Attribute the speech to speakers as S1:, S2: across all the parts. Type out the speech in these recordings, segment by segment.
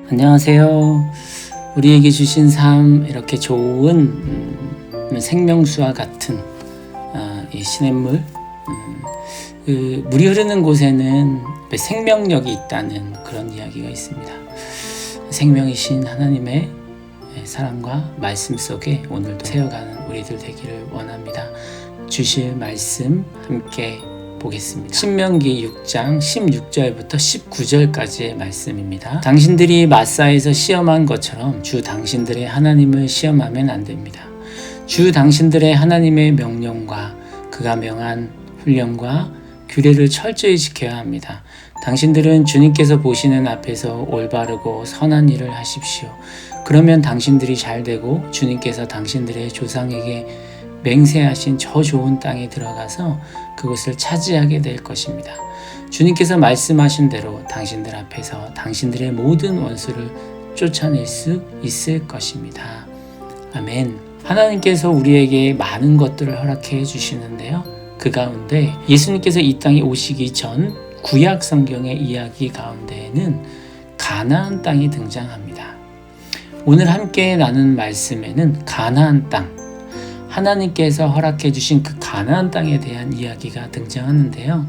S1: 안녕하세요. 우리에게 주신 삶, 이렇게 좋은 생명수와 같은 이 시냇물, 물이 흐르는 곳에는 생명력이 있다는 그런 이야기가 있습니다. 생명이신 하나님의 사랑과 말씀 속에 오늘도 세워가는 우리들 되기를 원합니다. 주실 말씀 함께 보겠습니다. 신명기 6장 16절부터 19절까지의 말씀입니다. 당신들이 마사에서 시험한 것처럼 주 당신들의 하나님을 시험하면 안 됩니다. 주 당신들의 하나님의 명령과 그가 명한 훈령과 규례를 철저히 지켜야 합니다. 당신들은 주님께서 보시는 앞에서 올바르고 선한 일을 하십시오. 그러면 당신들이 잘되고 주님께서 당신들의 조상에게 맹세하신 저 좋은 땅에 들어가서 그곳을 차지하게 될 것입니다. 주님께서 말씀하신 대로 당신들 앞에서 당신들의 모든 원수를 쫓아낼 수 있을 것입니다. 아멘. 하나님께서 우리에게 많은 것들을 허락해 주시는데요. 그 가운데 예수님께서 이 땅에 오시기 전 구약 성경의 이야기 가운데에는 가나안 땅이 등장합니다. 오늘 함께 나눈 말씀에는 가나안 땅, 하나님께서 허락해 주신 그 가나안 땅에 대한 이야기가 등장하는데요.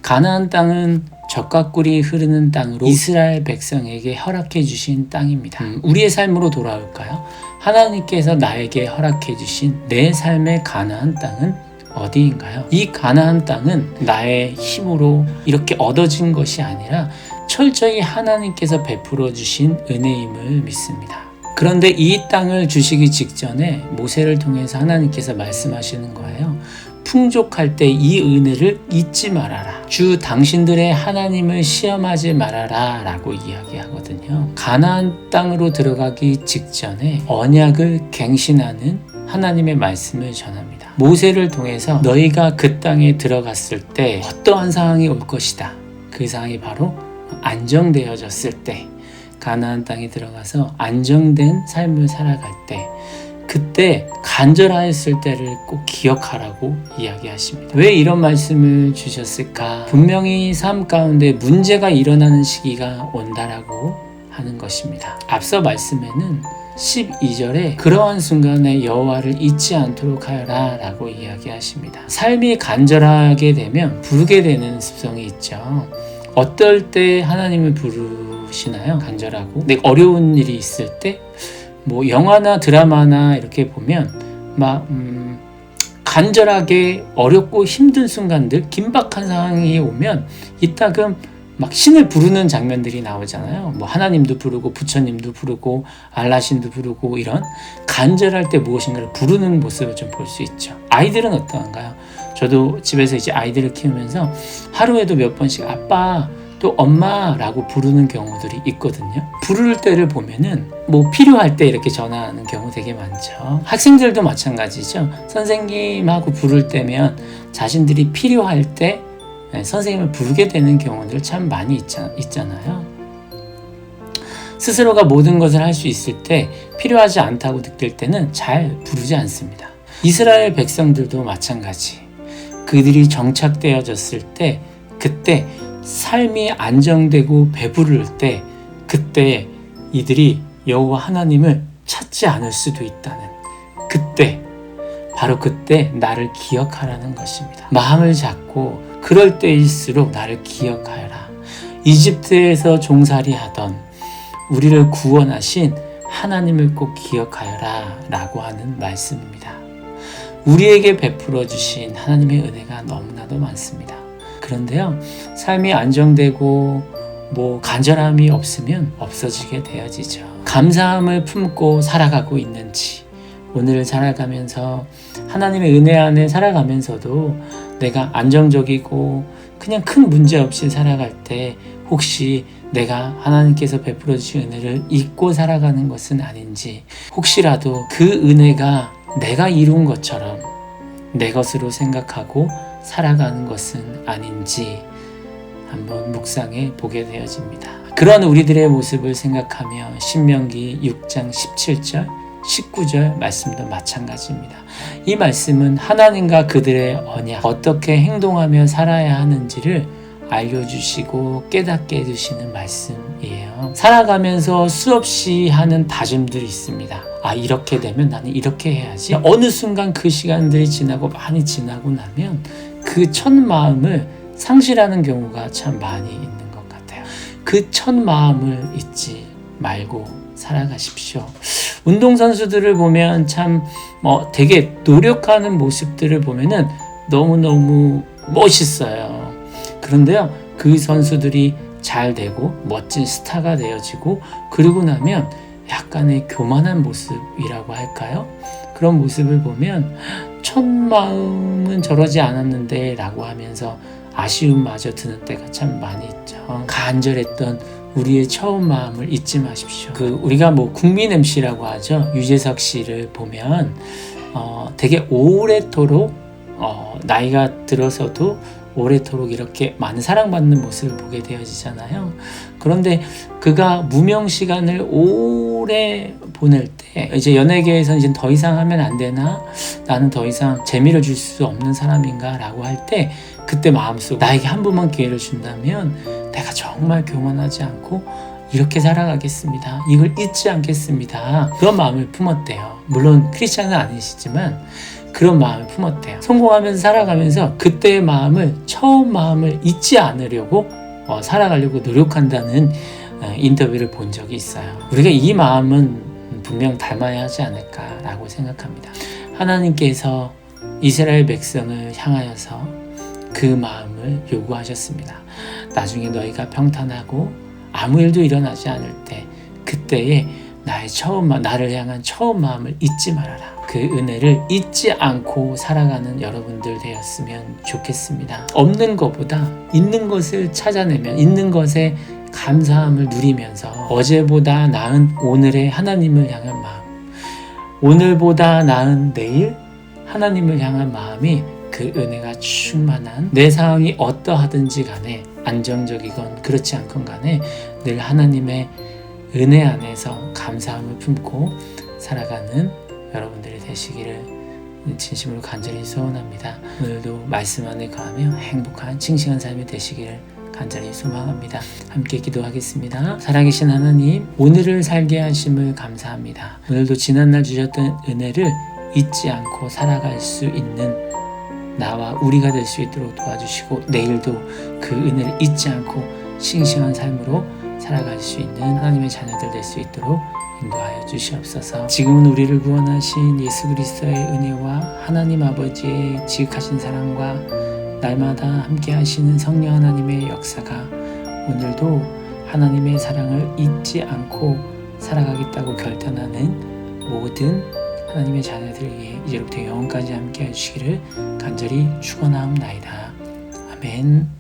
S1: 가나안 땅은 젖과 꿀이 흐르는 땅으로 이스라엘 백성에게 허락해 주신 땅입니다. 우리의 삶으로 돌아올까요? 하나님께서 나에게 허락해 주신 내 삶의 가나안 땅은 어디인가요? 이 가나안 땅은 나의 힘으로 이렇게 얻어진 것이 아니라 철저히 하나님께서 베풀어 주신 은혜임을 믿습니다. 그런데 이 땅을 주시기 직전에 모세를 통해서 하나님께서 말씀하시는 거예요. 풍족할 때 이 은혜를 잊지 말아라. 주 당신들의 하나님을 시험하지 말아라 라고 이야기하거든요. 가나안 땅으로 들어가기 직전에 언약을 갱신하는 하나님의 말씀을 전합니다. 모세를 통해서 너희가 그 땅에 들어갔을 때 어떠한 상황이 올 것이다. 그 상황이 바로 안정되어졌을 때, 가나안 땅에 들어가서 안정된 삶을 살아갈 때, 그때 간절하였을 때를 꼭 기억하라고 이야기하십니다. 왜 이런 말씀을 주셨을까? 분명히 삶 가운데 문제가 일어나는 시기가 온다라고 하는 것입니다. 앞서 말씀에는 12절에 그러한 순간에 여호와를 잊지 않도록 하여라 라고 이야기하십니다. 삶이 간절하게 되면 부르게 되는 습성이 있죠. 어떨 때 하나님을 부르시나요? 간절하고 어려운 일이 있을 때, 영화나 드라마나 이렇게 보면 간절하게 어렵고 힘든 순간들, 긴박한 상황이 오면 이따금 신을 부르는 장면들이 나오잖아요. 하나님도 부르고 부처님도 부르고 알라신도 부르고, 이런 간절할 때 무엇인가를 부르는 모습을 좀 볼 수 있죠. 아이들은 어떠한가요? 저도 집에서 이제 아이들을 키우면서 하루에도 몇 번씩 아빠, 또 엄마라고 부르는 경우들이 있거든요. 부를 때를 보면은 필요할 때 이렇게 전화하는 경우 되게 많죠. 학생들도 마찬가지죠. 선생님하고 부를 때면 자신들이 필요할 때 선생님을 부르게 되는 경우들 참 많이 있잖아요. 스스로가 모든 것을 할 수 있을 때 필요하지 않다고 느낄 때는 잘 부르지 않습니다. 이스라엘 백성들도 마찬가지. 그들이 정착되어졌을 때, 그때 삶이 안정되고 배부를 때, 그때 이들이 여호와 하나님을 찾지 않을 수도 있다는, 그때, 바로 그때 나를 기억하라는 것입니다. 마음을 잡고 그럴 때일수록 나를 기억하여라. 이집트에서 종살이하던 우리를 구원하신 하나님을 꼭 기억하여라 라고 하는 말씀입니다. 우리에게 베풀어 주신 하나님의 은혜가 너무나도 많습니다. 그런데요, 삶이 안정되고 간절함이 없으면 없어지게 되어지죠. 감사함을 품고 살아가고 있는지, 오늘을 살아가면서 하나님의 은혜 안에 살아가면서도 내가 안정적이고 그냥 큰 문제 없이 살아갈 때 혹시 내가 하나님께서 베풀어 주신 은혜를 잊고 살아가는 것은 아닌지, 혹시라도 그 은혜가 내가 이룬 것처럼 내 것으로 생각하고 살아가는 것은 아닌지 한번 묵상해 보게 되어집니다. 그런 우리들의 모습을 생각하며 신명기 6장 17절 19절 말씀도 마찬가지입니다. 이 말씀은 하나님과 그들의 언약, 어떻게 행동하며 살아야 하는지를 알려주시고 깨닫게 해주시는 말씀이에요. 살아가면서 수없이 하는 다짐들이 있습니다. 이렇게 되면 나는 이렇게 해야지. 어느 순간 그 시간들이 지나고 많이 지나고 나면 그 첫 마음을 상실하는 경우가 참 많이 있는 것 같아요. 그 첫 마음을 잊지 말고 살아가십시오. 운동선수들을 보면 참 되게 노력하는 모습들을 보면은 너무너무 멋있어요. 그런데요, 그 선수들이 잘 되고 멋진 스타가 되어지고 그러고 나면 약간의 교만한 모습이라고 할까요? 그런 모습을 보면 첫 마음은 저러지 않았는데 라고 하면서 아쉬움마저 드는 때가 참 많이 있죠. 간절했던 우리의 처음 마음을 잊지 마십시오. 우리가 국민 MC라고 하죠. 유재석 씨를 보면 되게 오래도록 나이가 들어서도 오래도록 이렇게 많은 사랑받는 모습을 보게 되어지잖아요. 그런데 그가 무명 시간을 오래 보낼 때 이제 연예계에서 이제 더 이상 하면 안 되나? 나는 더 이상 재미를 줄 수 없는 사람인가? 라고 할 때 그때 마음속 나에게 한 번만 기회를 준다면 내가 정말 교만하지 않고 이렇게 살아가겠습니다. 이걸 잊지 않겠습니다. 그런 마음을 품었대요. 물론 크리스찬은 아니시지만 그런 마음을 품었대요. 성공하면서 살아가면서 그때의 마음을, 처음 마음을 잊지 않으려고 살아가려고 노력한다는 인터뷰를 본 적이 있어요. 우리가 이 마음은 분명 닮아야 하지 않을까라고 생각합니다. 하나님께서 이스라엘 백성을 향하여서 그 마음을 요구하셨습니다. 나중에 너희가 평탄하고 아무 일도 일어나지 않을 때 그때에 나를 향한 처음 마음을 잊지 말아라. 그 은혜를 잊지 않고 살아가는 여러분들 되었으면 좋겠습니다. 없는 것보다 있는 것을 찾아내면 있는 것에 감사함을 누리면서 어제보다 나은 오늘의 하나님을 향한 마음, 오늘보다 나은 내일 하나님을 향한 마음이 그 은혜가 충만한 내 상황이 어떠하든지 간에 안정적이건 그렇지 않건 간에 늘 하나님의 은혜 안에서 감사함을 품고 살아가는 여러분들이 되시기를 진심으로 간절히 소원합니다. 오늘도 말씀 안에 거하며 행복한 칭칭한 삶이 되시기를 간절히 소망합니다. 함께 기도하겠습니다. 살아계신 하나님, 오늘을 살게 하심을 감사합니다. 오늘도 지난날 주셨던 은혜를 잊지 않고 살아갈 수 있는 나와 우리가 될 수 있도록 도와주시고 내일도 그 은혜를 잊지 않고 싱싱한 삶으로 살아갈 수 있는 하나님의 자녀들 될 수 있도록 인도하여 주시옵소서. 지금은 우리를 구원하신 예수 그리스도의 은혜와 하나님 아버지의 지극하신 사랑과 날마다 함께 하시는 성령 하나님의 역사가 오늘도 하나님의 사랑을 잊지 않고 살아가겠다고 결단하는 모든 하나님의 자녀들을 위해 이제부터 영원까지 함께 해주시기를 간절히 축원하옵나이다. 아멘.